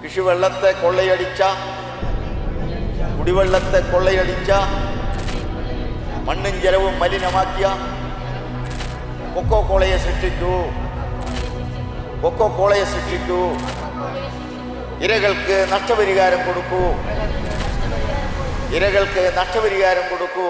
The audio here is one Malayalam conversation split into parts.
കൃഷിവെള്ളത്തെ കൊള്ളയടിച്ച, കുടിവെള്ളത്തെ കൊള്ളയടിച്ച, മണ്ണും ജലവും മലിനമാക്കിയ കൊക്കോ കോളയെ സൃഷ്ടിക്കൂ. കൊക്കോ കോളയെ സൃഷ്ടിക്കൂ. ഇരകൾക്ക് നഷ്ടപരിഹാരം കൊടുക്കൂ. ഇരകൾക്ക് നഷ്ടപരിഹാരം കൊടുക്കൂ.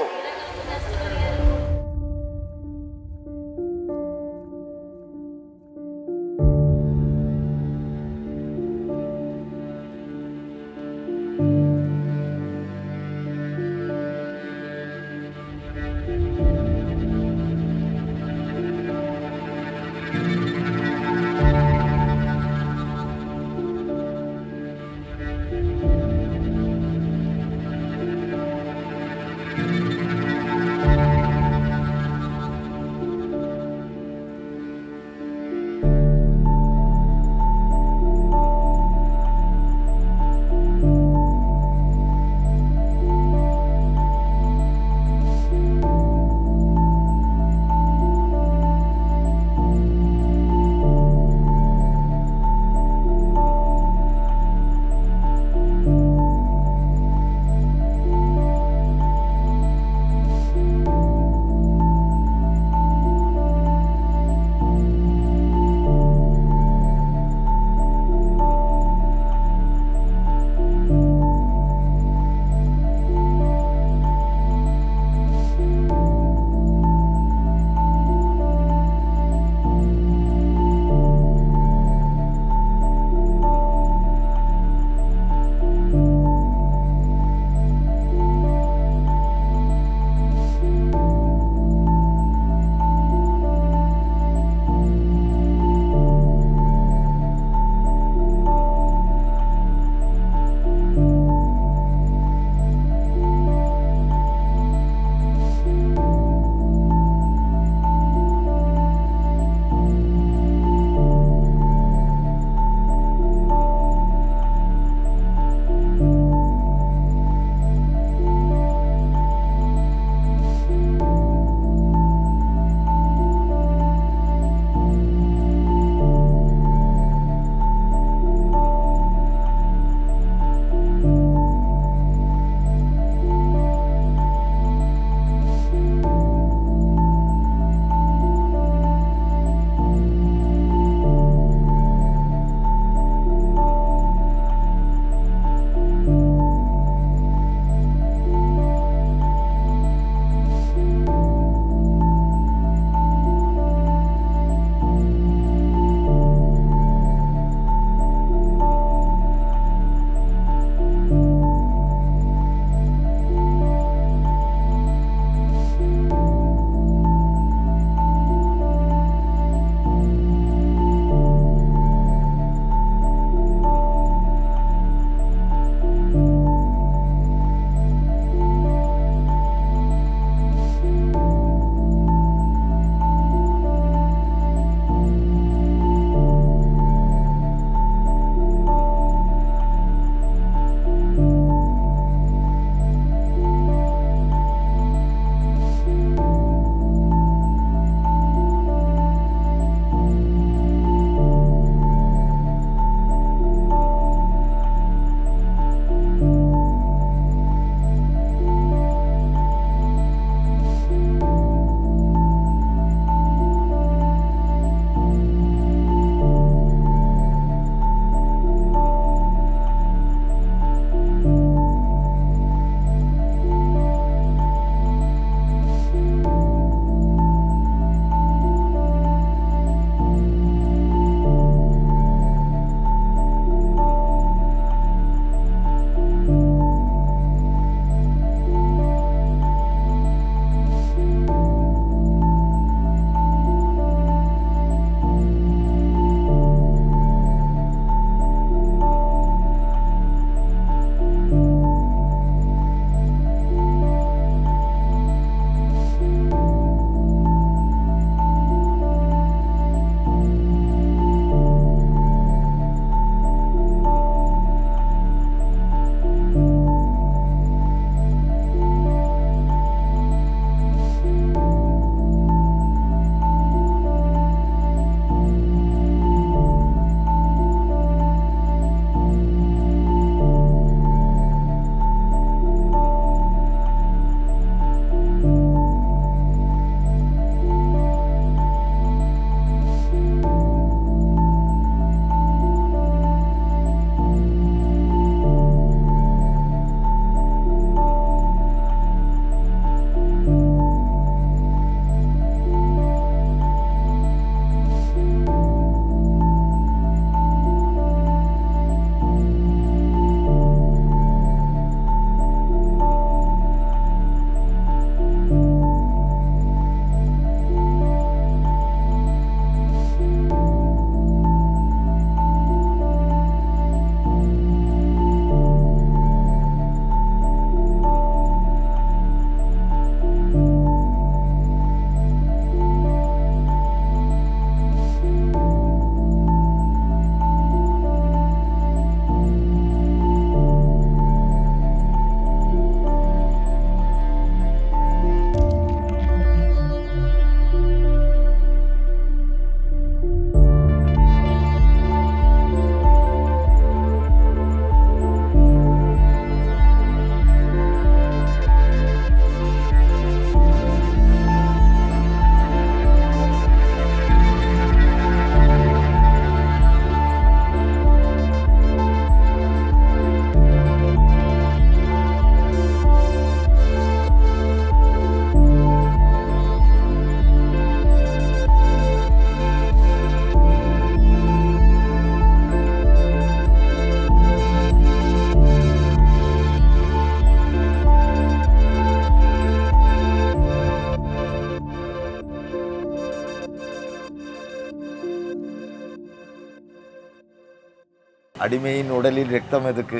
അടിമയിൻ ഉടലിൽ രക്തമെതുക്ക്,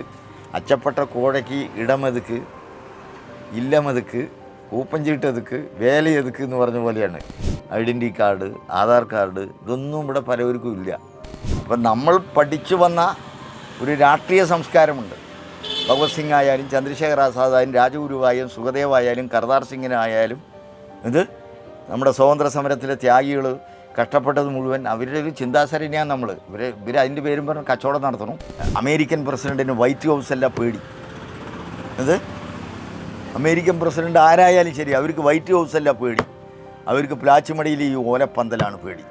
അച്ചപ്പെട്ട കോഴയ്ക്ക് ഇടമെതുക്ക്, ഇല്ലമെതുക്ക്, കൂപ്പഞ്ചീട്ടെതുക്ക്, വേലയെതുക്ക് എന്ന് പറഞ്ഞ പോലെയാണ്. ഐഡൻറ്റി കാർഡ്, ആധാർ കാർഡ്, ഇതൊന്നും ഇവിടെ പലവർക്കും ഇല്ല. അപ്പം നമ്മൾ പഠിച്ചു വന്ന ഒരു രാഷ്ട്രീയ സംസ്കാരമുണ്ട്. ഭഗവത് സിംഗ് ആയാലും ചന്ദ്രശേഖർ ആസാദായാലും രാജഗുരുവായാലും സുഖദേവായാലും കർദാർ സിംഗിനായാലും ഇത് നമ്മുടെ സ്വാതന്ത്ര്യ സമരത്തിലെ ത്യാഗികൾ കഷ്ടപ്പെട്ടത് മുഴുവൻ അവരുടെ ഒരു ചിന്താസരണിയാണ് നമ്മൾ. ഇവർ അതിൻ്റെ പേരും പറഞ്ഞ് കച്ചവടം നടത്തണം. അമേരിക്കൻ പ്രസിഡൻറ്റിന് വൈറ്റ് ഹൗസല്ല പേടി. ഇത് അമേരിക്കൻ പ്രസിഡൻ്റ് ആരായാലും ശരി, അവർക്ക് വൈറ്റ് ഹൗസല്ല പേടി, അവർക്ക് പ്ലാച്ചിമടിയിൽ ഈ ഓലപ്പന്തലാണ് പേടി.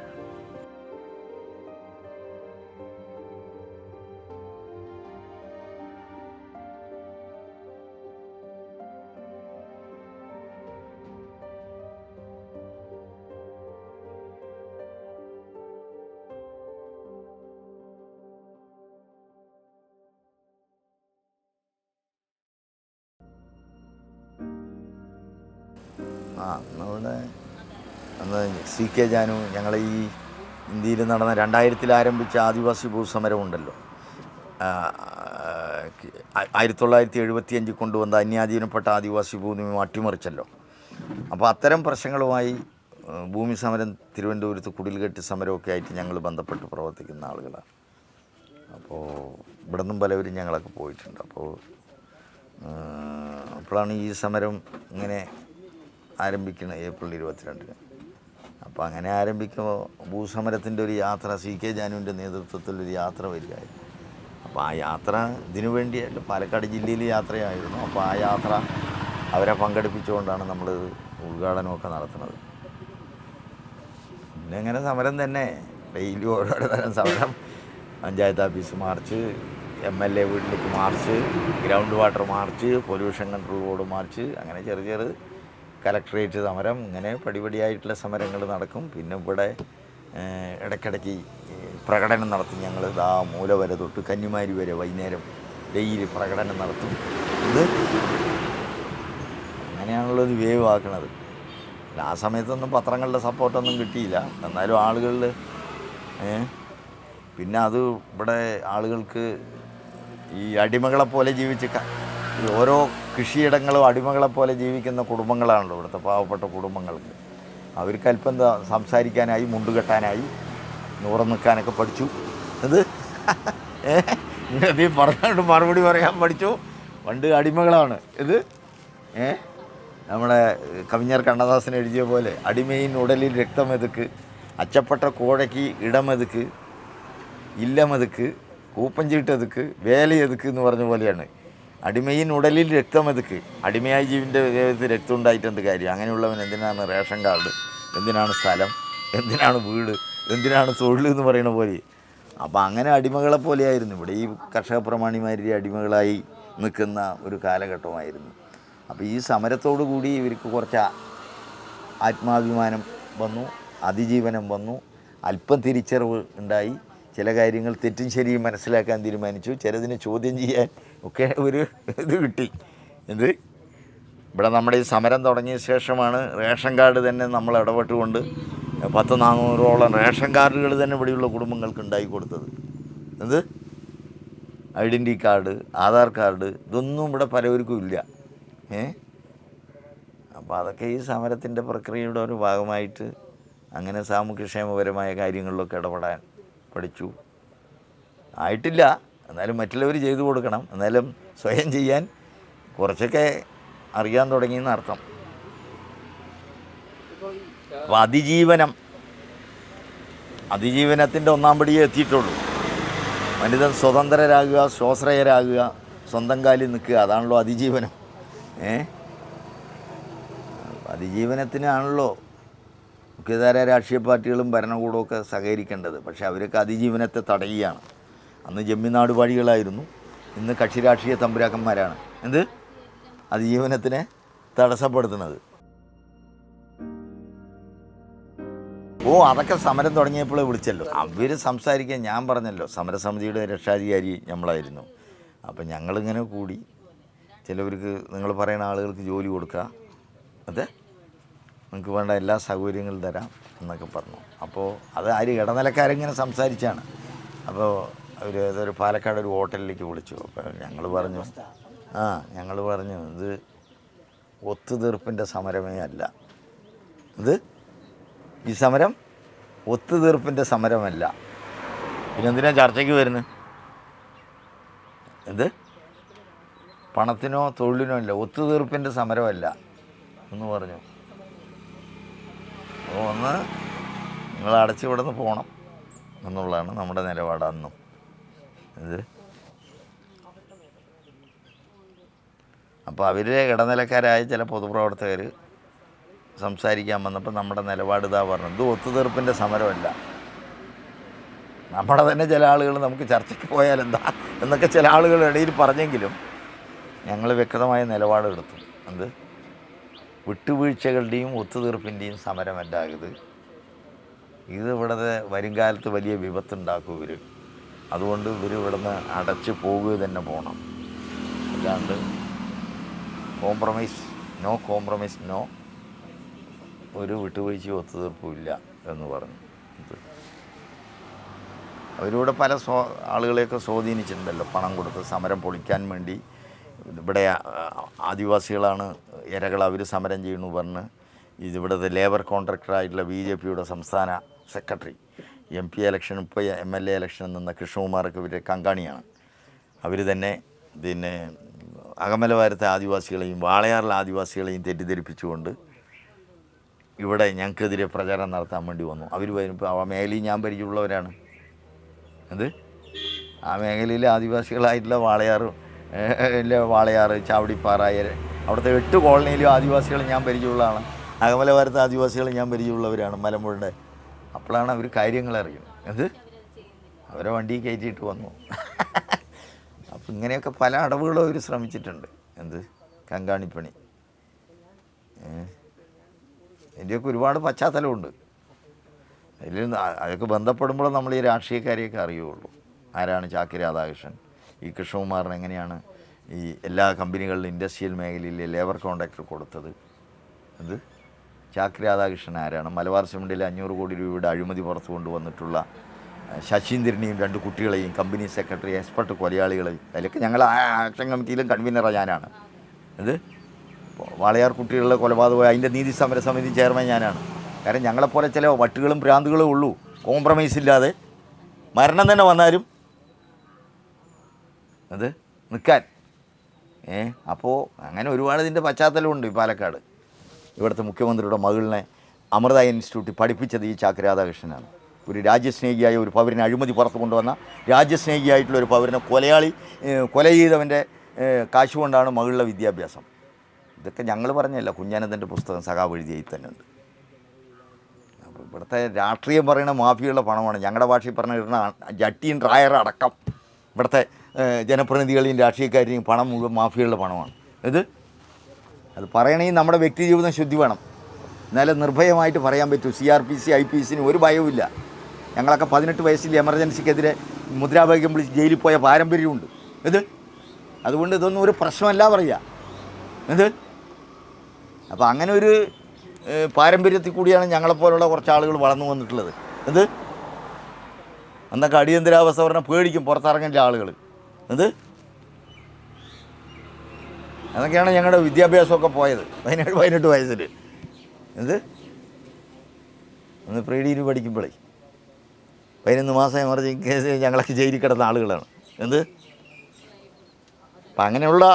നമ്മുടെ അന്ന് CK ജാനു ഞങ്ങൾ ഈ ഇന്ത്യയിൽ നടന്ന 2000-ൽ ആരംഭിച്ച ആദിവാസി ഭൂസമരമുണ്ടല്ലോ, 1975 കൊണ്ടുവന്ന അന്യാധീനപ്പെട്ട ആദിവാസി ഭൂമി അട്ടിമറിച്ചല്ലോ. അപ്പോൾ അത്തരം പ്രശ്നങ്ങളുമായി ഭൂമി സമരം, തിരുവനന്തപുരത്ത് കുടിൽകെട്ട് സമരമൊക്കെ ആയിട്ട് ഞങ്ങൾ ബന്ധപ്പെട്ട് പ്രവർത്തിക്കുന്ന ആളുകളാണ്. അപ്പോൾ ഇവിടെ നിന്നും പലവരും ഞങ്ങളൊക്കെ പോയിട്ടുണ്ട്. അപ്പോഴാണ് ഈ സമരം ഇങ്ങനെ ആരംഭിക്കുന്നത്, ഏപ്രിൽ 22-ന്. അപ്പോൾ അങ്ങനെ ആരംഭിക്കുമ്പോൾ ഭൂസമരത്തിൻ്റെ ഒരു യാത്ര CK ജാനുവിൻ്റെ നേതൃത്വത്തിലൊരു യാത്ര വരികയായിരുന്നു. അപ്പോൾ ആ യാത്ര ഇതിനു വേണ്ടിയല്ല, പാലക്കാട് ജില്ലയിൽ യാത്രയായിരുന്നു. അപ്പോൾ ആ യാത്ര അവരെ പങ്കെടുപ്പിച്ചുകൊണ്ടാണ് നമ്മൾ ഉദ്ഘാടനമൊക്കെ നടത്തുന്നത്. പിന്നെ അങ്ങനെ സമരം തന്നെ ഡെയിലി ഓരോരോ തരം സമരം. പഞ്ചായത്ത് ഓഫീസ് മാർച്ച്, MLA വീട്ടിലേക്ക് March, ground water March, pollution control board March, അങ്ങനെ ചെറു കലക്ട്രേറ്റ് സമരം, ഇങ്ങനെ പടിപടിയായിട്ടുള്ള സമരങ്ങൾ നടക്കും. പിന്നെ ഇവിടെ ഇടയ്ക്കിടയ്ക്ക് പ്രകടനം നടത്തും. ഞങ്ങൾ മൂല വരെ തൊട്ട് കന്യാകുമാരി വരെ വൈകുന്നേരം ഡെയിലി പ്രകടനം നടത്തും. ഇത് അങ്ങനെയാണുള്ളത് വേവ് ആക്കണത്. ആ സമയത്തൊന്നും പത്രങ്ങളുടെ സപ്പോർട്ടൊന്നും കിട്ടിയില്ല. എന്നാലും ആളുകളിൽ പിന്നെ അത് ഇവിടെ ആളുകൾക്ക് ഈ അടിമകളെപ്പോലെ ഓരോ കൃഷിയിടങ്ങളും അടിമകളെപ്പോലെ ജീവിക്കുന്ന കുടുംബങ്ങളാണല്ലോ ഇവിടുത്തെ പാവപ്പെട്ട കുടുംബങ്ങൾക്ക്. അവർക്ക് അല്പം എന്താ സംസാരിക്കാനായി, മുണ്ടുകെട്ടാനായി, നൂറ് നിൽക്കാനൊക്കെ പഠിച്ചു. ഇത് നീ പറഞ്ഞുകൊണ്ട് മറുപടി പറയാൻ പഠിച്ചു. പണ്ട് അടിമകളാണ് ഇത്. നമ്മുടെ കവിஞர் കണ്ണദാസൻ എഴുതിയ പോലെ അടിമയിൻ ഉടലിൽ രക്തമെതുക്ക്, അച്ചപ്പെട്ട കോഴയ്ക്ക് ഇടമെതുക്ക്, ഇല്ലമെതുക്ക്, കൂപ്പഞ്ചീട്ടെതുക്ക്, വേലയെതുക്ക് എന്ന് പറഞ്ഞ പോലെയാണ്. അടിമയിൻ ഉടലിൽ രക്തമെതുക്ക്. അടിമയായി ജീവൻ്റെ ദേഹത്ത് രക്തം ഉണ്ടായിട്ട് എന്ത് കാര്യം? അങ്ങനെയുള്ളവൻ എന്തിനാണ് റേഷൻ കാർഡ്, എന്തിനാണ് സ്ഥലം, എന്തിനാണ് വീട്, എന്തിനാണ് തൊഴിൽ എന്ന് പറയുന്ന പോലെ. അപ്പോൾ അങ്ങനെ അടിമകളെ പോലെയായിരുന്നു ഇവിടെ. ഈ കർഷക പ്രമാണിമാരി അടിമകളായി നിൽക്കുന്ന ഒരു കാലഘട്ടമായിരുന്നു. അപ്പോൾ ഈ സമരത്തോടു കൂടി ഇവർക്ക് കുറച്ച് ആത്മാഭിമാനം വന്നു, അതിജീവനം വന്നു, അല്പം തിരിച്ചറിവ് ഉണ്ടായി. ചില കാര്യങ്ങൾ തെറ്റും ശരിയും മനസ്സിലാക്കാൻ തീരുമാനിച്ചു. ചിലതിനെ ചോദ്യം ചെയ്യാൻ ഒക്കെ ഒരു ഇത് കിട്ടി. ഇവിടെ നമ്മുടെ ഈ സമരം തുടങ്ങിയ ശേഷമാണ് റേഷൻ കാർഡ് തന്നെ നമ്മൾ ഇടപെട്ടുകൊണ്ട് 400ഓളം റേഷൻ കാർഡുകൾ തന്നെ ഇവിടെയുള്ള കുടുംബങ്ങൾക്ക് ഉണ്ടായി കൊടുത്തത്. ഐഡൻറ്റി കാർഡ്, ആധാർ കാർഡ്, ഇതൊന്നും ഇവിടെ പലവർക്കും ഇല്ല. അപ്പോൾ അതൊക്കെ ഈ സമരത്തിൻ്റെ പ്രക്രിയയുടെ ഒരു ഭാഗമായിട്ട് അങ്ങനെ സാമൂഹ്യക്ഷേമപരമായ കാര്യങ്ങളിലൊക്കെ ഇടപെടാൻ പഠിച്ചു. ആയിട്ടില്ല, എന്നാലും മറ്റുള്ളവർ ചെയ്തു കൊടുക്കണം. എന്നാലും സ്വയം ചെയ്യാൻ കുറച്ചൊക്കെ അറിയാൻ തുടങ്ങിയെന്ന് അർത്ഥം. അപ്പോൾ അതിജീവനത്തിൻ്റെ ഒന്നാം പടിയേ എത്തിയിട്ടുള്ളൂ. മനിതൻ സ്വതന്ത്രരാകുക, സ്വാശ്രയരാകുക, സ്വന്തം കാലിൽ നിൽക്കുക, അതാണല്ലോ അതിജീവനം. അതിജീവനത്തിനാണല്ലോ മുഖ്യധാര രാഷ്ട്രീയ പാർട്ടികളും ഭരണകൂടമൊക്കെ സഹകരിക്കേണ്ടത്. പക്ഷേ അവരൊക്കെ അതിജീവനത്തെ തടയുകയാണ്. അന്ന് ജമ്മിനാട് വഴികളായിരുന്നു, ഇന്ന് കക്ഷി രാഷ്ട്രീയ തമ്പുരാക്കന്മാരാണ് അതിജീവനത്തിനെ തടസ്സപ്പെടുത്തുന്നത്. അതൊക്കെ സമരം തുടങ്ങിയപ്പോൾ വിളിച്ചല്ലോ. അവർ സംസാരിക്കാൻ ഞാൻ പറഞ്ഞല്ലോ, സമരസമിതിയുടെ രക്ഷാധികാരി നമ്മളായിരുന്നു. അപ്പം ഞങ്ങളിങ്ങനെ കൂടി ചിലവർക്ക് നിങ്ങൾ പറയുന്ന ആളുകൾക്ക് ജോലി കൊടുക്കുക, അതെ നിങ്ങൾക്ക് വേണ്ട എല്ലാ സൗകര്യങ്ങളും തരാം എന്നൊക്കെ പറഞ്ഞു. അപ്പോൾ അത് ആര് ഇടനിലക്കാരിങ്ങനെ സംസാരിച്ചാണ്. അപ്പോൾ അവർ ഏതൊരു പാലക്കാട് ഒരു ഹോട്ടലിലേക്ക് വിളിച്ചു. അപ്പോൾ ഞങ്ങൾ പറഞ്ഞു ഇത് ഒത്തുതീർപ്പിൻ്റെ സമരമേ അല്ല, ഈ സമരം ഒത്തുതീർപ്പിൻ്റെ സമരമല്ല, പിന്നെന്തിനാ ചർച്ചയ്ക്ക് വരുന്നത്? പണത്തിനോ തൊഴിലിനോ അല്ല, ഒത്തുതീർപ്പിൻ്റെ സമരമല്ല എന്ന് പറഞ്ഞു. അപ്പോൾ ഒന്ന് നിങ്ങൾ അടച്ച് ഇവിടെ നിന്ന് പോകണം എന്നുള്ളതാണ് നമ്മുടെ നിലപാട് അന്നും. അപ്പോൾ അവരെ ഇടനിലക്കാരായ ചില പൊതുപ്രവർത്തകർ സംസാരിക്കാൻ വന്നപ്പോൾ നമ്മുടെ നിലപാട് ഇതാ പറഞ്ഞു, ഇത് ഒത്തുതീർപ്പിൻ്റെ സമരമല്ല. നമ്മുടെ തന്നെ ചില ആളുകൾ നമുക്ക് ചർച്ചയ്ക്ക് പോയാലെന്താ എന്നൊക്കെ ചില ആളുകളുടെ ഇടയിൽ പറഞ്ഞെങ്കിലും ഞങ്ങൾ വ്യക്തമായ നിലപാടെടുത്തു. വിട്ടുവീഴ്ചകളുടെയും ഒത്തുതീർപ്പിൻ്റെയും സമരമല്ല ഇത് ഇവിടുത്തെ വരുംകാലത്ത് വലിയ വിപത്തുണ്ടാക്കും ഇവർ. അതുകൊണ്ട് ഇവർ ഇവിടുന്ന് അടച്ച് പോകുക തന്നെ പോകണം, അല്ലാണ്ട് കോംപ്രമൈസ് നോ ഒരു വിട്ടുവീഴ്ചയും ഒത്തുതീർപ്പും ഇല്ല എന്ന് പറഞ്ഞു. അവരിവിടെ പല ആളുകളെയൊക്കെ സ്വാധീനിച്ചിട്ടുണ്ടല്ലോ, പണം കൊടുത്ത് സമരം പൊളിക്കാൻ വേണ്ടി. ഇവിടെ ആദിവാസികളാണ് ഇരകൾ, അവർ സമരം ചെയ്യുന്നു പറഞ്ഞ് ഇതിവിടുത്തെ ലേബർ കോൺട്രാക്ടറായിട്ടുള്ള BJPയുടെ സംസ്ഥാന സെക്രട്ടറി, MP ഇലക്ഷൻ, ഇപ്പോൾ MLA ഇലക്ഷനിൽ നിന്ന കൃഷ്ണകുമാർക്ക് ഇവരുടെ കങ്കാണിയാണ്. അവർ തന്നെ അകമലവാരത്തെ ആദിവാസികളെയും വാളയാറിലെ ആദിവാസികളെയും തെറ്റിദ്ധരിപ്പിച്ചുകൊണ്ട് ഇവിടെ ഞങ്ങൾക്കെതിരെ പ്രചാരണം നടത്താൻ വേണ്ടി വന്നു. അവർ വരുമ്പോൾ ആ മേഖലയിൽ ഞാൻ പരിചയമുള്ളവരാണ്. ആ മേഖലയിലെ ആദിവാസികളായിട്ടുള്ള വാളയാറ്, ചാവടിപ്പാറ, അവിടുത്തെ 8 കോളനിയിലും ആദിവാസികൾ ഞാൻ പരിചയമുള്ളതാണ്. അകമലവാരത്തെ ആദിവാസികൾ ഞാൻ പരിചയമുള്ളവരാണ്, മലമ്പുഴയുടെ. അപ്പോഴാണ് അവർ കാര്യങ്ങൾ അറിയും. അവരെ വണ്ടി കയറ്റിയിട്ട് വന്നു. അപ്പം ഇങ്ങനെയൊക്കെ പല അടവുകളും അവർ ശ്രമിച്ചിട്ടുണ്ട്. കങ്കാണിപ്പണി. ഇതിൻ്റെയൊക്കെ ഒരുപാട് പശ്ചാത്തലമുണ്ട്. അതൊക്കെ ബന്ധപ്പെടുമ്പോൾ നമ്മൾ ഈ രാഷ്ട്രീയക്കാരെയൊക്കെ അറിയുള്ളൂ. ആരാണ് ചാക്കി രാധാകൃഷ്ണൻ, ഈ കൃഷ്ണകുമാറിന് എങ്ങനെയാണ് ഈ എല്ലാ കമ്പനികളിലും ഇൻഡസ്ട്രിയൽ മേഖലയിൽ ലേബർ കോൺട്രാക്ടർ കൊടുത്തത്, ചാക്കി രാധാകൃഷ്ണൻ ആരാണ്, മലബാർ സിമൻറ്റിൽ 500 കോടി രൂപയുടെ അഴിമതി പുറത്തു കൊണ്ടുവന്നിട്ടുള്ള ശശീന്ദ്രനെയും 2 കുട്ടികളെയും കമ്പനി സെക്രട്ടറി, എക്സ്പെർട്ട് കൊലയാളികളെയും, അതിലൊക്കെ ഞങ്ങൾ ആക്ഷൻ കമ്മിറ്റിയിലും കൺവീനറാണ് ഞാനാണ്. വാളയാർ കുട്ടികളുടെ കൊലപാതകം അതിൻ്റെ നീതി സമര സമിതി ചെയർമാൻ ഞാനാണ്. കാരണം ഞങ്ങളെപ്പോലെ ചില വട്ടുകളും ഭ്രാന്തുകളും ഉള്ളൂ, കോംപ്രമൈസ് ഇല്ലാതെ മരണം തന്നെ വന്നാലും നിൽക്കാൻ. അപ്പോൾ അങ്ങനെ ഒരുപാട് ഇതിൻ്റെ പശ്ചാത്തലമുണ്ട്. ഈ പാലക്കാട് ഇവിടുത്തെ മുഖ്യമന്ത്രിയുടെ മകളിനെ അമൃത ഇൻസ്റ്റിറ്റ്യൂട്ടിൽ പഠിപ്പിച്ചത് ഈ ചാക്കി രാധാകൃഷ്ണനാണ്. ഒരു രാജ്യസ്നേഹിയായ ഒരു പൗരനെ അഴിമതി പുറത്ത് കൊണ്ടുവന്ന രാജ്യസ്നേഹിയായിട്ടുള്ള ഒരു പൗരനെ കൊല ചെയ്തവൻ്റെ കാശ് കൊണ്ടാണ് മകളുടെ വിദ്യാഭ്യാസം. ഇതൊക്കെ ഞങ്ങൾ പറഞ്ഞല്ല, കുഞ്ഞാനന്ദൻ്റെ പുസ്തകം സഖാവ് എഴുതിയതിൽ തന്നെ ഉണ്ട്. അപ്പോൾ ഇവിടുത്തെ രാഷ്ട്രീയം പറയുന്ന മാഫിയയുടെ പണമാണ്. ഞങ്ങളുടെ ഭാഷയിൽ പറഞ്ഞിരുന്ന ജട്ടിയും ഡ്രായറും അടക്കം ഇവിടുത്തെ ജനപ്രതിനിധികളെയും രാഷ്ട്രീയക്കാരെയും പണം മുഴുവൻ മാഫിയയുടെ പണമാണ്. അത് പറയണമെങ്കിൽ നമ്മുടെ വ്യക്തി ജീവിതം ശുദ്ധി വേണം, എന്നാലും നിർഭയമായിട്ട് പറയാൻ പറ്റൂ. CRPC IPCന് ഒരു ഭയവുമില്ല. ഞങ്ങളൊക്കെ 18 വയസ്സിൽ എമർജൻസിക്കെതിരെ മുദ്രാവാക്യം വിളിച്ച് ജയിലിൽ പോയ പാരമ്പര്യമുണ്ട്. അതുകൊണ്ട് ഇതൊന്നും ഒരു പ്രശ്നമല്ല പറയുക. അപ്പോൾ അങ്ങനെ ഒരു പാരമ്പര്യത്തിൽ കൂടിയാണ് ഞങ്ങളെപ്പോലുള്ള കുറച്ച് ആളുകൾ വളർന്നു വന്നിട്ടുള്ളത്. അന്നൊക്കെ അടിയന്തരാവസ്ഥ പറഞ്ഞാൽ പേടിക്കും പുറത്തിറങ്ങേണ്ട ആളുകൾ. അതൊക്കെയാണ് ഞങ്ങളുടെ വിദ്യാഭ്യാസമൊക്കെ പോയത് 17-18 വയസ്സിൽ. ഒന്ന് പ്രീഡിയിൽ പഠിക്കുമ്പോഴേ 11 മാസം എമർജൻസി കേസ് ഞങ്ങളൊക്കെ ജയിലിൽ കിടന്ന ആളുകളാണ്. അപ്പം അങ്ങനെയുള്ള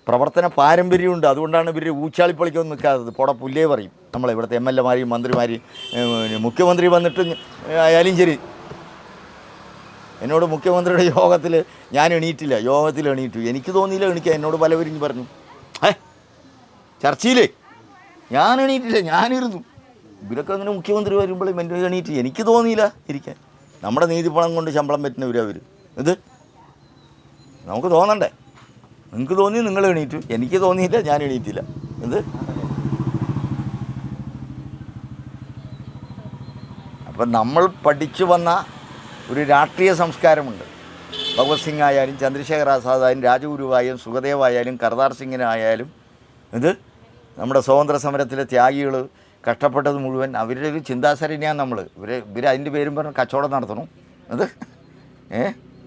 പ്രവർത്തന പാരമ്പര്യമുണ്ട്. അതുകൊണ്ടാണ് ഇവർ ഊച്ചാളിപ്പളിക്കൊന്നും നിൽക്കാത്തത്. പോട പുല്ലേ പറയും നമ്മളെ ഇവിടുത്തെ MLA-മാരെയും മന്ത്രിമാരെയും. മുഖ്യമന്ത്രി വന്നിട്ട് ആയാലും ശരി, എന്നോട് മുഖ്യമന്ത്രിയുടെ യോഗത്തിൽ ഞാൻ എണീറ്റില്ല, യോഗത്തിൽ എണീറ്റു, എനിക്ക് തോന്നിയില്ല എണീക്കാൻ. എന്നോട് പലവരും പറഞ്ഞു ചർച്ചയിലേ ഞാൻ എണീറ്റില്ല, ഞാനിരുന്നു. ഇവരൊക്കെ അങ്ങനെ മുഖ്യമന്ത്രി വരുമ്പോഴും എൻ്റെ എണീറ്റ്, എനിക്ക് തോന്നിയില്ല ഇരിക്കാൻ. നമ്മുടെ നീതിപ്പണം കൊണ്ട് ശമ്പളം പറ്റുന്നവരവർ. നമുക്ക് തോന്നണ്ടേ? നിങ്ങൾക്ക് തോന്നി നിങ്ങൾ എണീറ്റു, എനിക്ക് തോന്നിയില്ല, ഞാൻ എണീറ്റില്ല. അപ്പം നമ്മൾ പഠിച്ചു വന്ന ഒരു രാഷ്ട്രീയ സംസ്കാരമുണ്ട്. ഭഗവത് സിംഗ് ആയാലും ചന്ദ്രശേഖർ ആസാദായാലും രാജഗുരുവായാലും സുഖദേവായാലും കർതാർ സിംഗിനായാലും നമ്മുടെ സ്വാതന്ത്ര്യ സമരത്തിലെ ത്യാഗികൾ കഷ്ടപ്പെട്ടത് മുഴുവൻ അവരുടെ ഒരു ചിന്താസരണിയാണ് നമ്മൾ. ഇവർ അതിൻ്റെ പേരും പറഞ്ഞ് കച്ചവടം നടത്തണം.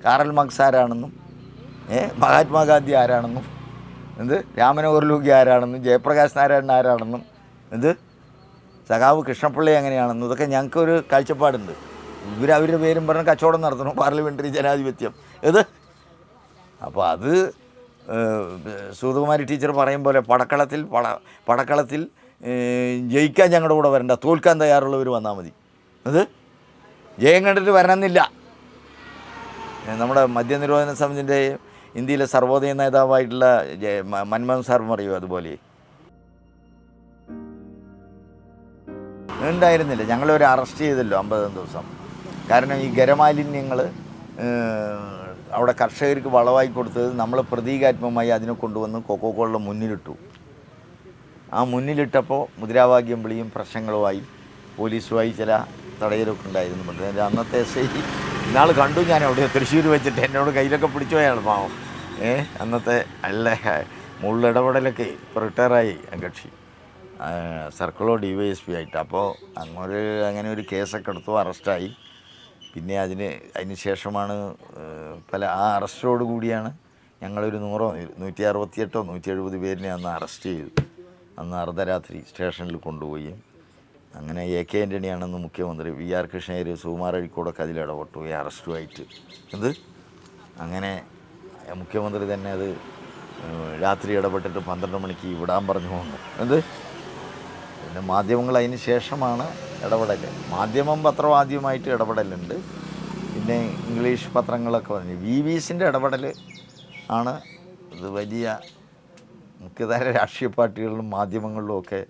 കാറൽ മാർക്സ് ആരാണെന്നും മഹാത്മാഗാന്ധി ആരാണെന്നും രാമനോഹർ ലൂഹി ആരാണെന്നും ജയപ്രകാശ് നാരായണൻ ആരാണെന്നും സഖാവ് കൃഷ്ണപിള്ളി എങ്ങനെയാണെന്നും ഇതൊക്കെ ഞങ്ങൾക്കൊരു കാഴ്ചപ്പാടുണ്ട്. അവരുടെ പേരും പറഞ്ഞ് കച്ചവടം നടത്തണം, പാർലമെൻ്ററി ജനാധിപത്യം അപ്പോൾ അത് സുധകുമാരി ടീച്ചർ പറയും പോലെ പടക്കളത്തിൽ ജയിക്കാൻ ഞങ്ങളുടെ കൂടെ വരണ്ട, തോൽക്കാൻ തയ്യാറുള്ളവർ വന്നാൽ മതി. ജയം കണ്ടിട്ട് വരണമെന്നില്ല. നമ്മുടെ മദ്യനിരോധന സമിതിൻ്റെ ഇന്ത്യയിലെ സർവോദയ നേതാവായിട്ടുള്ള മൻമോഹൻ സാർ പറയൂ അതുപോലെ ഉണ്ടായിരുന്നില്ല. ഞങ്ങളൊരു അറസ്റ്റ് ചെയ്തല്ലോ 50 ദിവസം. കാരണം ഈ ഖരമാലിന്യങ്ങൾ അവിടെ കർഷകർക്ക് വളമായി കൊടുത്തത് നമ്മൾ പ്രതീകാത്മകമായി അതിനെ കൊണ്ടുവന്ന് കൊക്കോക്കോളയുടെ മുന്നിലിട്ടു. ആ മുന്നിലിട്ടപ്പോൾ മുദ്രാവാക്യം വിളിയും പ്രശ്നങ്ങളുമായി പോലീസുമായി ചില തടയലൊക്കെ ഉണ്ടായിരുന്നു. അന്നത്തെ SI ഇന്നാൾ കണ്ടു, ഞാൻ അവിടെ തൃശ്ശൂർ വെച്ചിട്ട് എന്നോട് കയ്യിലൊക്കെ പിടിച്ചു പോയാണ് പാവം. അന്നത്തെ അല്ല മുള്ളിടപെടലൊക്കെ ഇപ്പോൾ റിട്ടയറായി കക്ഷി, സർക്കിളോ DYSP ആയിട്ട്. അപ്പോൾ അങ്ങനെ ഒരു കേസൊക്കെ എടുത്തു, അറസ്റ്റായി. പിന്നെ അതിന് ശേഷമാണ് ആ അറസ്റ്റോട് കൂടിയാണ് ഞങ്ങളൊരു 168 170 പേരിനെ അന്ന് അറസ്റ്റ് ചെയ്തു. അന്ന് അർദ്ധരാത്രി സ്റ്റേഷനിൽ കൊണ്ടുപോയി. അങ്ങനെ AK ആൻ്റണിയാണെന്ന് മുഖ്യമന്ത്രി, VR കൃഷ്ണയ്യർ, സുകുമാർ അഴീക്കോടൊക്കെ അതിലിടപെട്ടു ഈ അറസ്റ്റുമായിട്ട്. അങ്ങനെ മുഖ്യമന്ത്രി തന്നെ അത് രാത്രി ഇടപെട്ടിട്ട് 12 മണിക്ക് വിടാൻ പറഞ്ഞു വന്നു. പിന്നെ മാധ്യമങ്ങൾ അതിന് ശേഷമാണ് ഇടപെടൽ. മാധ്യമം പത്രം ആദ്യമായിട്ട് ഇടപെടലുണ്ട്. പിന്നെ ഇംഗ്ലീഷ് പത്രങ്ങളൊക്കെ പറഞ്ഞു. VVSൻ്റെ ഇടപെടൽ ആണ് ഇത് വലിയ മുഖ്യധാര രാഷ്ട്രീയ പാർട്ടികളിലും മാധ്യമങ്ങളിലും ഒക്കെ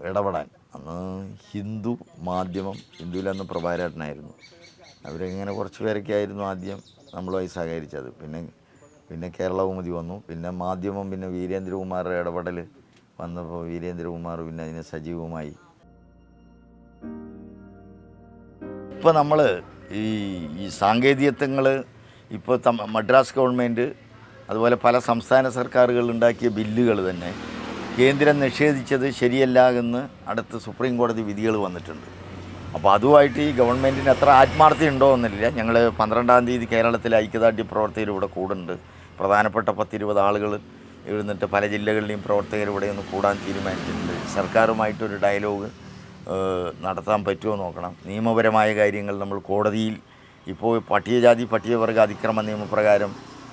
ഇടപെടാൻ. അന്ന് ഹിന്ദു മാധ്യമം, ഹിന്ദുവിലന്ന് പ്രഭാകരനായിരുന്നു, അവരിങ്ങനെ കുറച്ച് പേരൊക്കെ ആയിരുന്നു ആദ്യം നമ്മളുമായി സഹകരിച്ചത്. പിന്നെ കേരളകൗമുദി വന്നു. പിന്നെ മാധ്യമം, പിന്നെ വീരേന്ദ്രകുമാറുടെ ഇടപെടൽ വന്നപ്പോൾ വീരേന്ദ്രകുമാർ പിന്നെ അതിന് സജീവമായി. ഇപ്പോൾ നമ്മൾ ഈ സാങ്കേതികത്വങ്ങൾ ഇപ്പോൾ മദ്രാസ് ഗവൺമെൻറ് അതുപോലെ പല സംസ്ഥാന സർക്കാരുകൾ ഉണ്ടാക്കിയ ബില്ലുകൾ തന്നെ കേന്ദ്രം നിഷേധിച്ചത് ശരിയല്ല എന്ന് അടുത്ത് സുപ്രീം കോടതി വിധികൾ വന്നിട്ടുണ്ട്. അപ്പോൾ അതുമായിട്ട് ഈ ഗവൺമെൻറ്റിന് എത്ര ആത്മാർത്ഥത ഉണ്ടോ എന്നില്ല. ഞങ്ങൾ 12-ാം തീയതി കേരളത്തിലെ ഐക്യദാർഢ്യ പ്രവർത്തകർ ഇവിടെ കൂടുന്നുണ്ട്. പ്രധാനപ്പെട്ട 10-20 ആളുകൾ ഇരുന്നിട്ട് പല ജില്ലകളിലെയും പ്രവർത്തകർ ഇവിടെ ഒന്ന് കൂടാൻ തീരുമാനിച്ചിട്ടുണ്ട്. സർക്കാരുമായിട്ടൊരു ഡയലോഗ് നടത്താൻ പറ്റുമോ നോക്കണം. നിയമപരമായ കാര്യങ്ങൾ നമ്മൾ കോടതിയിൽ ഇപ്പോൾ പട്ടികജാതി പട്ടികവർഗ അതിക്രമ നിയമപ്രകാരം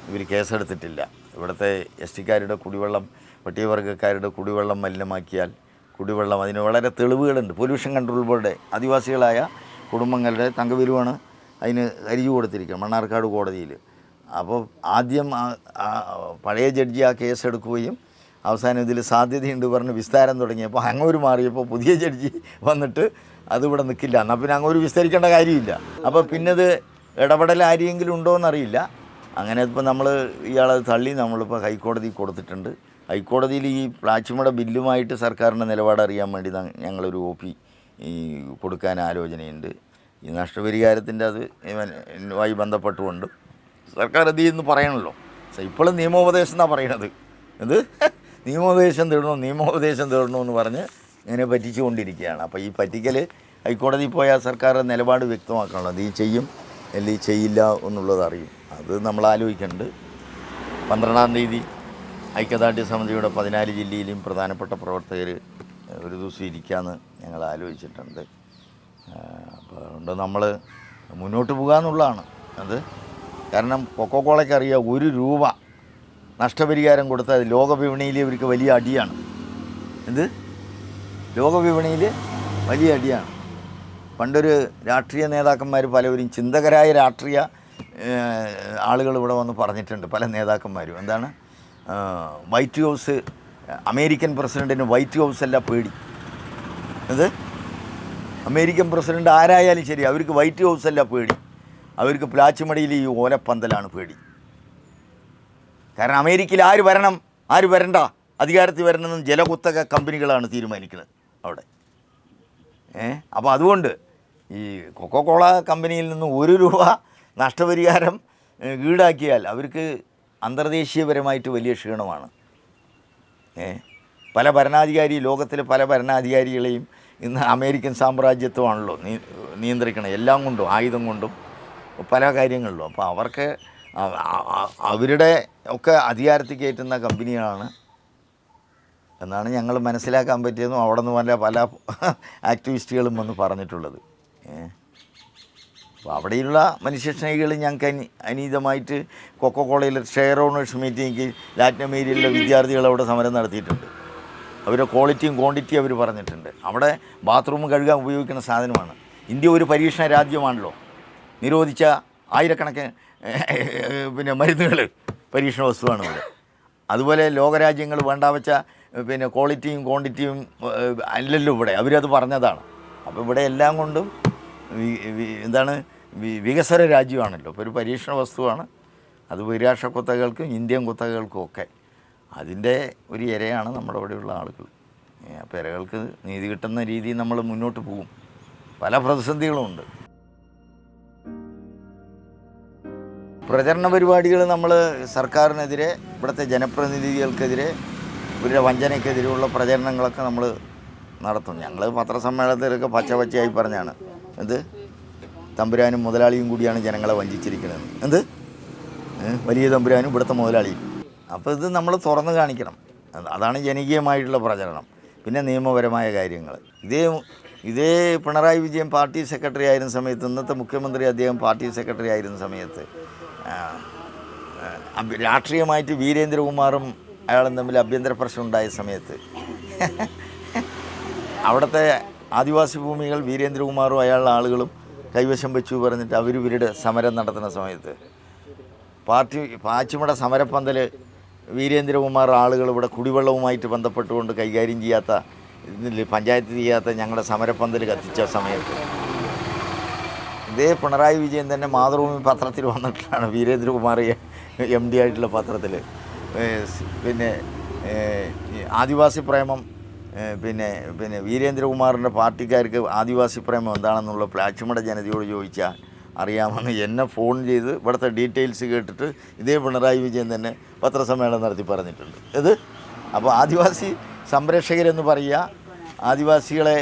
ഇവർ കേസെടുത്തിട്ടില്ല. ഇവിടുത്തെ STക്കാരുടെ കുടിവെള്ളം, പട്ടികവർഗക്കാരുടെ കുടിവെള്ളം മലിനമാക്കിയാൽ കുടിവെള്ളം അതിന് വളരെ തെളിവുകളുണ്ട്. പൊല്യൂഷൻ കൺട്രോൾ ബോർഡ് ആദിവാസികളായ കുടുംബങ്ങളുടെ തങ്കവിരുവാണ് അതിന് ഹർജി കൊടുത്തിരിക്കുക മണ്ണാർക്കാട് കോടതിയിൽ. അപ്പോൾ ആദ്യം പഴയ ജഡ്ജി ആ കേസെടുക്കുകയും അവസാനം ഇതിൽ സാധ്യതയുണ്ട് പറഞ്ഞ് വിസ്താരം തുടങ്ങിയപ്പോൾ അങ്ങോട്ട് മാറിയപ്പോൾ പുതിയ ജഡ്ജി വന്നിട്ട് അതിവിടെ നിൽക്കില്ല, എന്നാൽ പിന്നെ അങ്ങോട്ട് വിസ്തരിക്കേണ്ട കാര്യമില്ല. അപ്പോൾ പിന്നെ ഇത് ഇടപെടൽ ആരെങ്കിലും ഉണ്ടോ എന്നറിയില്ല. അങ്ങനെ ഇപ്പോൾ നമ്മൾ ഇയാളത് തള്ളി നമ്മളിപ്പോൾ ഹൈക്കോടതി കൊടുത്തിട്ടുണ്ട്. ഹൈക്കോടതിയിൽ ഈ പ്ലാച്ചിമട ബില്ലുമായിട്ട് സർക്കാരിൻ്റെ നിലപാട് അറിയാൻ വേണ്ടി ഞങ്ങളൊരു OP കൊടുക്കാൻ ആലോചനയുണ്ട്. ഈ നഷ്ടപരിഹാരത്തിൻ്റെ അതുമായി ബന്ധപ്പെട്ടുകൊണ്ട് സർക്കാർ അത് എന്ന് പറയണമല്ലോ. ഇപ്പോഴും നിയമോപദേശം എന്നാണ് പറയണത്. നിയമോപദേശം തേടണമെന്ന് പറഞ്ഞ് ഇങ്ങനെ പറ്റിച്ചുകൊണ്ടിരിക്കുകയാണ്. അപ്പോൾ ഈ പറ്റിക്കൽ ഹൈക്കോടതി പോയാൽ സർക്കാർ നിലപാട് വ്യക്തമാക്കണമല്ലോ. അത് ഈ ചെയ്യും അല്ലെങ്കിൽ ചെയ്യില്ല എന്നുള്ളത് അറിയും. അത് നമ്മൾ ആലോചിക്കുന്നുണ്ട്. 12-ാം തീയതി ഐക്യദാർഢ്യ സമിതിയുടെ 14 ജില്ലയിലും പ്രധാനപ്പെട്ട പ്രവർത്തകർ ഒരു ദിവസം ഇരിക്കാമെന്ന് ഞങ്ങൾ ആലോചിച്ചിട്ടുണ്ട്. അപ്പോൾ അതുകൊണ്ട് നമ്മൾ മുന്നോട്ട് പോകാമെന്നുള്ളതാണ് അത്. കാരണം കൊക്കോക്കോളയ്ക്ക് അറിയാം, 1 രൂപ നഷ്ടപരിഹാരം കൊടുത്താൽ ലോകവിപണിയിൽ ഇവർക്ക് വലിയ അടിയാണ്. ലോകവിപണിയിൽ വലിയ അടിയാണ്. പണ്ടൊരു രാഷ്ട്രീയ നേതാക്കന്മാർ പലവരും ചിന്തകരായ രാഷ്ട്രീയ ആളുകൾ ഇവിടെ വന്ന് പറഞ്ഞിട്ടുണ്ട്, പല നേതാക്കന്മാരും. എന്താണ് വൈറ്റ് ഹൗസ്, അമേരിക്കൻ പ്രസിഡൻറ്റിന് വൈറ്റ് ഹൗസ് അല്ല പേടി. അമേരിക്കൻ പ്രസിഡൻറ്റ് ആരായാലും ശരി, അവർക്ക് വൈറ്റ് ഹൗസ് അല്ല പേടി, അവർക്ക് പ്ലാച്ചിമടയിൽ ഈ ഓലപ്പന്തലാണ് പേടി. കാരണം അമേരിക്കയിൽ ആര് വരണം ആര് വരണ്ട, അധികാരത്തിൽ വരണമെന്നും ജലകുത്തക കമ്പനികളാണ് തീരുമാനിക്കുന്നത് അവിടെ. അപ്പോൾ അതുകൊണ്ട് ഈ കൊക്കോക്കോള കമ്പനിയിൽ നിന്ന് 1 രൂപ നഷ്ടപരിഹാരം ഈടാക്കിയാൽ അവർക്ക് അന്തർദേശീയപരമായിട്ട് വലിയ ക്ഷീണമാണ്. പല ലോകത്തിലെ പല ഭരണാധികാരികളെയും ഇന്ന് അമേരിക്കൻ സാമ്രാജ്യത്വമാണല്ലോ നിയന്ത്രിക്കണം, എല്ലാം കൊണ്ടും, ആയുധം കൊണ്ടും പല കാര്യങ്ങളിലും. അപ്പോൾ അവർക്ക് അവരുടെ ഒക്കെ അധികാരത്തിൽ കയറ്റുന്ന കമ്പനിയാണ് എന്നാണ് ഞങ്ങൾ മനസ്സിലാക്കാൻ പറ്റിയതും അവിടെ നിന്ന് പല ആക്ടിവിസ്റ്റുകളും വന്ന് പറഞ്ഞിട്ടുള്ളത്. അപ്പോൾ അവിടെയുള്ള മനുഷ്യസ്നേഹികൾ ഞങ്ങൾക്ക് അനീതമായിട്ട് കൊക്കോകോളയിൽ ഷെയർ ഓണേഴ്സ് മീറ്റിംഗ് ലാറ്റിൻ അമേരിക്കയിലെ വിദ്യാർത്ഥികൾ അവിടെ സമരം നടത്തിയിട്ടുണ്ട്. അവരുടെ ക്വാളിറ്റിയും ക്വാണ്ടിറ്റിയും അവർ പറഞ്ഞിട്ടുണ്ട്. അവിടെ ബാത്റൂം കഴുകാൻ ഉപയോഗിക്കുന്ന സാധനമാണ്. ഇന്ത്യ ഒരു പരീക്ഷണ രാജ്യമാണല്ലോ. നിരോധിച്ച ആയിരക്കണക്കിന് മരുന്നുകൾ പരീക്ഷണ വസ്തുവാണ് ഇവിടെ. അതുപോലെ ലോകരാജ്യങ്ങൾ വേണ്ട വെച്ച ക്വാളിറ്റിയും ക്വാണ്ടിറ്റിയും അല്ലല്ലോ ഇവിടെ, അവരത് പറഞ്ഞതാണ്. അപ്പോൾ ഇവിടെ എല്ലാം കൊണ്ടും എന്താണ് വികസന രാജ്യമാണല്ലോ. ഇപ്പോൾ ഒരു പരീക്ഷണ വസ്തുവാണ് അത്. ബഹിരാഷ്ട്ര കുത്തകകൾക്കും ഇന്ത്യൻ കുത്തകകൾക്കും ഒക്കെ അതിൻ്റെ ഒരു ഇരയാണ് നമ്മുടെ ഇവിടെയുള്ള ആളുകൾ. അപ്പോൾ ഇരകൾക്ക് നീതി കിട്ടുന്ന രീതിയിൽ നമ്മൾ മുന്നോട്ട് പോകും. പല പ്രതിസന്ധികളുമുണ്ട്. പ്രചരണ പരിപാടികൾ നമ്മൾ സർക്കാരിനെതിരെ, ഇവിടുത്തെ ജനപ്രതിനിധികൾക്കെതിരെ, ഇവരുടെ വഞ്ചനയ്ക്കെതിരെയുള്ള പ്രചരണങ്ങളൊക്കെ നമ്മൾ നടത്തും. ഞങ്ങൾ പത്രസമ്മേളനത്തിലൊക്കെ പച്ചയായി പറഞ്ഞാണ് എന്ത് തമ്പുരാനും മുതലാളിയും കൂടിയാണ് ജനങ്ങളെ വഞ്ചിച്ചിരിക്കുന്നത്. എന്ത് വലിയ തമ്പുരാനും ഇവിടുത്തെ മുതലാളിയും. അപ്പോൾ ഇത് നമ്മൾ തുറന്നു കാണിക്കണം. അതാണ് ജനകീയമായിട്ടുള്ള പ്രചരണം. പിന്നെ നിയമപരമായ കാര്യങ്ങൾ. ഇതേ പിണറായി വിജയൻ പാർട്ടി സെക്രട്ടറി ആയിരുന്ന സമയത്ത്, ഇന്നത്തെ മുഖ്യമന്ത്രി അദ്ദേഹം പാർട്ടി സെക്രട്ടറി ആയിരുന്ന സമയത്ത് രാഷ്ട്രീയമായിട്ട് വീരേന്ദ്രകുമാറും അയാളും തമ്മിൽ ആഭ്യന്തര പ്രശ്നം ഉണ്ടായ സമയത്ത് അവിടുത്തെ ആദിവാസി ഭൂമികൾ വീരേന്ദ്രകുമാറും അയാളുടെ ആളുകളും കൈവശം വെച്ചു പറഞ്ഞിട്ട് ഇവരുടെ സമരം നടത്തുന്ന സമയത്ത് പാച്ചിമട സമരപ്പന്തൽ വീരേന്ദ്രകുമാർ ആളുകൾ ഇവിടെ കുടിവെള്ളവുമായിട്ട് ബന്ധപ്പെട്ടുകൊണ്ട് കൈകാര്യം ചെയ്യാത്ത, പഞ്ചായത്ത് ചെയ്യാത്ത ഞങ്ങളുടെ സമരപ്പന്തൽ കത്തിച്ച സമയത്ത് ഇതേ പിണറായി വിജയൻ തന്നെ മാതൃഭൂമി പത്രത്തിൽ വന്നിട്ടാണ് വീരേന്ദ്രകുമാർ MD ആയിട്ടുള്ള പത്രത്തിൽ ആദിവാസി പ്രേമം വീരേന്ദ്രകുമാറിൻ്റെ പാർട്ടിക്കാർക്ക് ആദിവാസി പ്രേമം എന്താണെന്നുള്ള പാച്ചിമട ജനതയോട് ചോദിച്ചാൽ അറിയാമെന്ന് എന്നെ ഫോൺ ചെയ്ത് ഇവിടുത്തെ ഡീറ്റെയിൽസ് കേട്ടിട്ട് ഇതേ പിണറായി വിജയൻ തന്നെ പത്രസമ്മേളനം നടത്തി പറഞ്ഞിട്ടുണ്ട്. ഇത് അപ്പോൾ ആദിവാസി സംരക്ഷകരെന്ന് പറയുക, ആദിവാസികളെ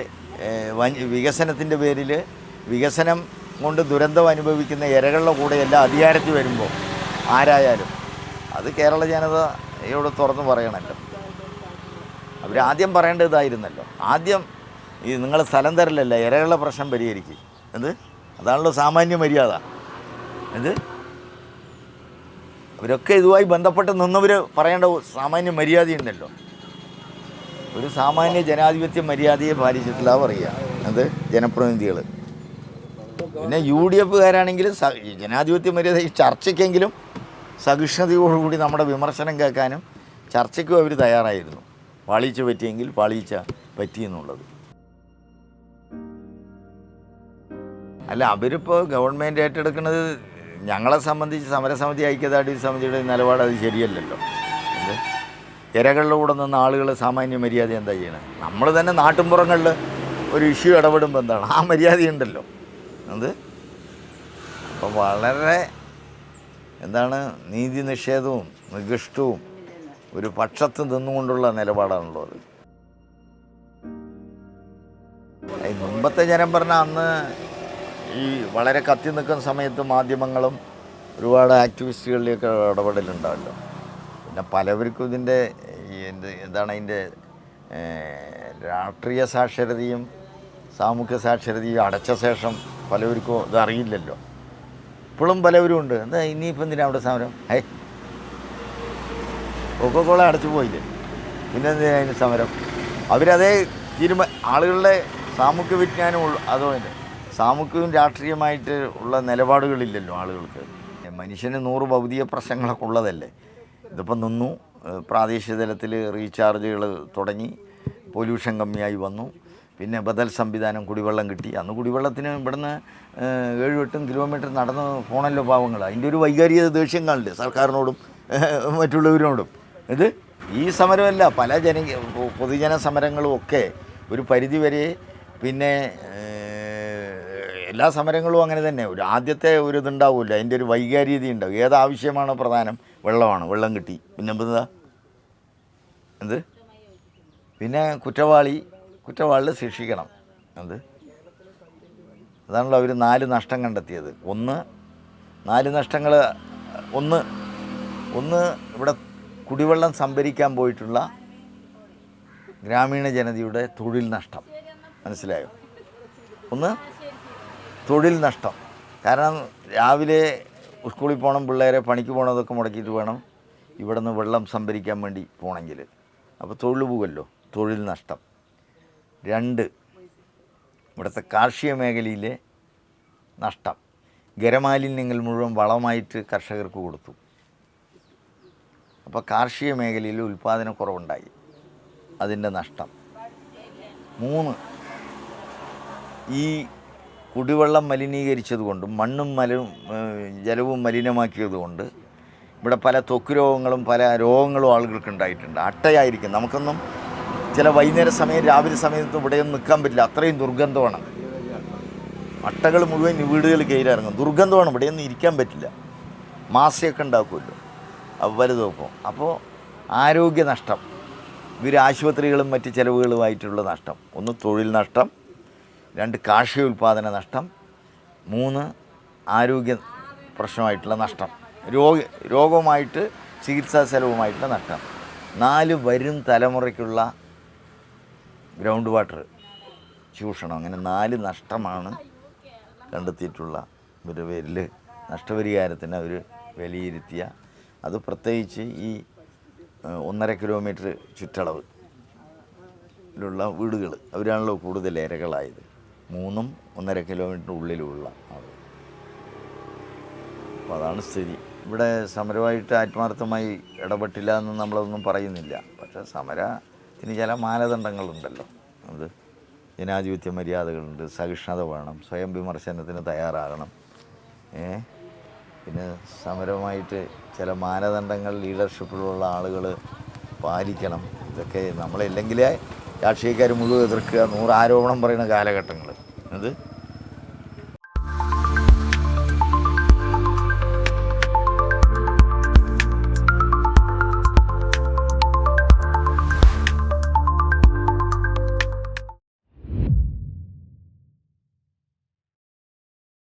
വികസനത്തിൻ്റെ പേരിൽ വികസനം കൊണ്ട് ദുരന്തം അനുഭവിക്കുന്ന ഇരകളുടെ കൂടെയെല്ലാം അധികാരത്തിൽ വരുമ്പോൾ ആരായാലും അത് കേരള ജനതയോട് തുറന്ന് പറയണമല്ലോ. അവരാദ്യം പറയേണ്ടതായിരുന്നല്ലോ. ആദ്യം നിങ്ങൾ സ്ഥലം തരലല്ല, ഇരകളുടെ പ്രശ്നം പരിഹരിക്കും. അതാണല്ലോ സാമാന്യ മര്യാദ. അവരൊക്കെ ഇതുമായി ബന്ധപ്പെട്ട് നിന്നവർ പറയേണ്ട സാമാന്യ മര്യാദയുണ്ടല്ലോ. ഒരു സാമാന്യ ജനാധിപത്യ മര്യാദയെ പാലിച്ചിട്ടില്ല പറയുക ജനപ്രതിനിധികൾ. പിന്നെ UDFകാരാണെങ്കിലും ജനാധിപത്യ മര്യാദ ചർച്ചയ്ക്കെങ്കിലും സഹിഷ്ണുതയോടുകൂടി നമ്മുടെ വിമർശനം കേൾക്കാനും ചർച്ചയ്ക്കും അവർ തയ്യാറായിരുന്നു. പാളീച്ച പറ്റിയെങ്കിൽ പാളീച്ച പറ്റിയെന്നുള്ളത്. അല്ല, അവരിപ്പോൾ ഗവൺമെൻറ് ഏറ്റെടുക്കുന്നത് ഞങ്ങളെ സംബന്ധിച്ച് സമരസമിതി, ഐക്യദാർഢ്യ സമിതിയുടെ നിലപാട് അത് ശരിയല്ലല്ലോ. ഇരകളുടെ കൂടെ നിന്ന് ആളുകൾ സാമാന്യ മര്യാദ എന്താ ചെയ്യണത്? നമ്മൾ തന്നെ നാട്ടിൻപുറങ്ങളിൽ ഒരു ഇഷ്യൂ ഇടപെടുമ്പോൾ എന്താണ് ആ മര്യാദയുണ്ടല്ലോ. അപ്പോൾ വളരെ നീതി നിഷേധവും നികൃഷ്ടവും ഒരു പക്ഷത്ത് നിന്നുകൊണ്ടുള്ള നിലപാടാണുള്ളത്. മുമ്പത്തെ ജനം പറഞ്ഞാൽ അന്ന് ഈ വളരെ കത്തി നിൽക്കുന്ന സമയത്ത് മാധ്യമങ്ങളും ഒരുപാട് ആക്ടിവിസ്റ്റുകളിലേക്ക് ഇടപെടലുണ്ടാവല്ലോ. പിന്നെ പലവർക്കും ഇതിൻ്റെ അതിൻ്റെ രാഷ്ട്രീയ സാക്ഷരതയും സാമൂഹ്യ സാക്ഷരതയും അടച്ച ശേഷം പലവർക്കും ഇതറിയില്ലല്ലോ. ഇപ്പോഴും പലവരും ഉണ്ട്. ഇനിയിപ്പോൾ എന്തിനാ അവിടെ സമരം? കൊക്കോകോള അടച്ചു പോയില്ലേ, പിന്നെ എന്തിനാ അതിന് സമരം? അവരതേ ആളുകളുടെ സാമൂഹ്യ വിജ്ഞാനം അതുപോലെ സാമൂഹ്യവും രാഷ്ട്രീയമായിട്ട് ഉള്ള നിലപാടുകളില്ലല്ലോ ആളുകൾക്ക്. മനുഷ്യന് 100 ഭൗതിക പ്രശ്നങ്ങളൊക്കെ ഉള്ളതല്ലേ. ഇതിപ്പോൾ നിന്നു, പ്രാദേശിക തലത്തിൽ റീചാർജുകൾ തുടങ്ങി, പൊല്യൂഷൻ കമ്മിയായി വന്നു, പിന്നെ ബദൽ സംവിധാനം, കുടിവെള്ളം കിട്ടി. അന്ന് കുടിവെള്ളത്തിന് ഇവിടുന്ന് 7-8 കിലോമീറ്റർ നടന്ന് പോണല്ലോ പാവങ്ങൾ. അതിൻ്റെ ഒരു വൈകാരിക ദേഷ്യം കാണില്ലേ സർക്കാരിനോടും മറ്റുള്ളവരോടും. ഈ സമരമല്ല, പല പൊതുജന സമരങ്ങളും ഒക്കെ ഒരു പരിധിവരെ, പിന്നെ എല്ലാ സമരങ്ങളും അങ്ങനെ തന്നെ. ഒരു ആദ്യത്തെ ഒരു ഇതുണ്ടാവില്ല, അതിൻ്റെ ഒരു വൈകാരികത ഉണ്ടാവും. ഏതാവശ്യമാണോ പ്രധാനം? വെള്ളമാണ്, വെള്ളം കിട്ടി. പിന്നെ പിന്നെ കുറ്റവാളിയെ ശിക്ഷിക്കണം. അതാണല്ലോ അവർ 4 നഷ്ടം കണ്ടെത്തിയത്. ഒന്ന്, 4 നഷ്ടങ്ങൾ. ഒന്ന് ഒന്ന് ഇവിടെ കുടിവെള്ളം സംഭരിക്കാൻ പോയിട്ടുള്ള ഗ്രാമീണ ജനതയുടെ തൊഴിൽ നഷ്ടം. മനസ്സിലായോ? ഒന്ന് തൊഴിൽ നഷ്ടം. കാരണം രാവിലെ സ്കൂളിൽ പോകണം, പിള്ളേരെ പണിക്ക് പോകണതൊക്കെ മുടക്കിയിട്ട് വേണം ഇവിടെ നിന്ന് വെള്ളം സംഭരിക്കാൻ വേണ്ടി പോകണമെങ്കിൽ. അപ്പോൾ തൊഴിൽ പോകുമല്ലോ, തൊഴിൽ നഷ്ടം. 2, ഇവിടുത്തെ കാർഷിക മേഖലയിലെ നഷ്ടം. ഖരമാലിന്യങ്ങൾ മുഴുവൻ വളമായിട്ട് കർഷകർക്ക് കൊടുത്തു. അപ്പോൾ കാർഷിക മേഖലയിൽ ഉൽപ്പാദനക്കുറവുണ്ടായി, അതിൻ്റെ നഷ്ടം. 3, ഈ കുടിവെള്ളം മലിനീകരിച്ചതുകൊണ്ടും മണ്ണും ജലവും മലിനമാക്കിയതുകൊണ്ട് ഇവിടെ പല ത്വക്ക് രോഗങ്ങളും പല രോഗങ്ങളും ആളുകൾക്ക് ഉണ്ടായിട്ടുണ്ട്. അട്ടയായിരിക്കും. നമുക്കൊന്നും ചില വൈകുന്നേര സമയം രാവിലെ സമയത്തും ഇവിടെയൊന്നും നിൽക്കാൻ പറ്റില്ല, അത്രയും ദുർഗന്ധമാണ്. അട്ടകൾ മുഴുവൻ വീടുകൾ കയറിയിറങ്ങും, ദുർഗന്ധമാണ്, ഇവിടെയൊന്നും ഇരിക്കാൻ പറ്റില്ല. മാസയൊക്കെ ഉണ്ടാക്കുമല്ലോ വലുതൊപ്പം. അപ്പോൾ ആരോഗ്യ നഷ്ടം, ഇവർ ആശുപത്രികളും മറ്റ് ചിലവുകളുമായിട്ടുള്ള നഷ്ടം. 1 തൊഴിൽ നഷ്ടം, 2 കാർഷിക ഉൽപ്പാദന നഷ്ടം, 3 ആരോഗ്യ പ്രശ്നമായിട്ടുള്ള നഷ്ടം, രോഗവുമായിട്ട് ചികിത്സാ ചെലവുമായിട്ടുള്ള നഷ്ടം, 4 വരും തലമുറയ്ക്കുള്ള ഗ്രൗണ്ട് വാട്ടർ ചൂഷണം. അങ്ങനെ 4 നഷ്ടമാണ് കണ്ടെത്തിയിട്ടുള്ള ഒരു പേരിൽ നഷ്ടപരിഹാരത്തിന് അവർ വിലയിരുത്തിയ. അത് പ്രത്യേകിച്ച് ഈ 1.5 കിലോമീറ്റർ ചുറ്റളവിലുള്ള വീടുകൾ, അവരാണല്ലോ കൂടുതൽ ഇരകളായത്. 3ഉം 1.5 കിലോമീറ്റർ ഉള്ളിലുള്ള ആളുകൾ. അപ്പോൾ അതാണ് സ്ഥിതി. ഇവിടെ സമരമായിട്ട് ആത്മാർത്ഥമായി ഇടപെട്ടില്ല എന്ന് നമ്മളൊന്നും പറയുന്നില്ല. പക്ഷേ സമരത്തിന് ചില മാനദണ്ഡങ്ങളുണ്ടല്ലോ. അത് ജനാധിപത്യ മര്യാദകളുണ്ട്, സഹിഷ്ണുത വേണം, സ്വയം വിമർശനത്തിന് തയ്യാറാകണം. പിന്നെ സമരമായിട്ട് ചില മാനദണ്ഡങ്ങൾ ലീഡർഷിപ്പിലുള്ള ആളുകൾ പാലിക്കണം. ഇതൊക്കെ നമ്മളില്ലെങ്കിലേ രാഷ്ട്രീയക്കാർ മുഴുവൻ എതിർക്കുക, 100 ആരോപണം പറയുന്ന കാലഘട്ടങ്ങൾ. അത്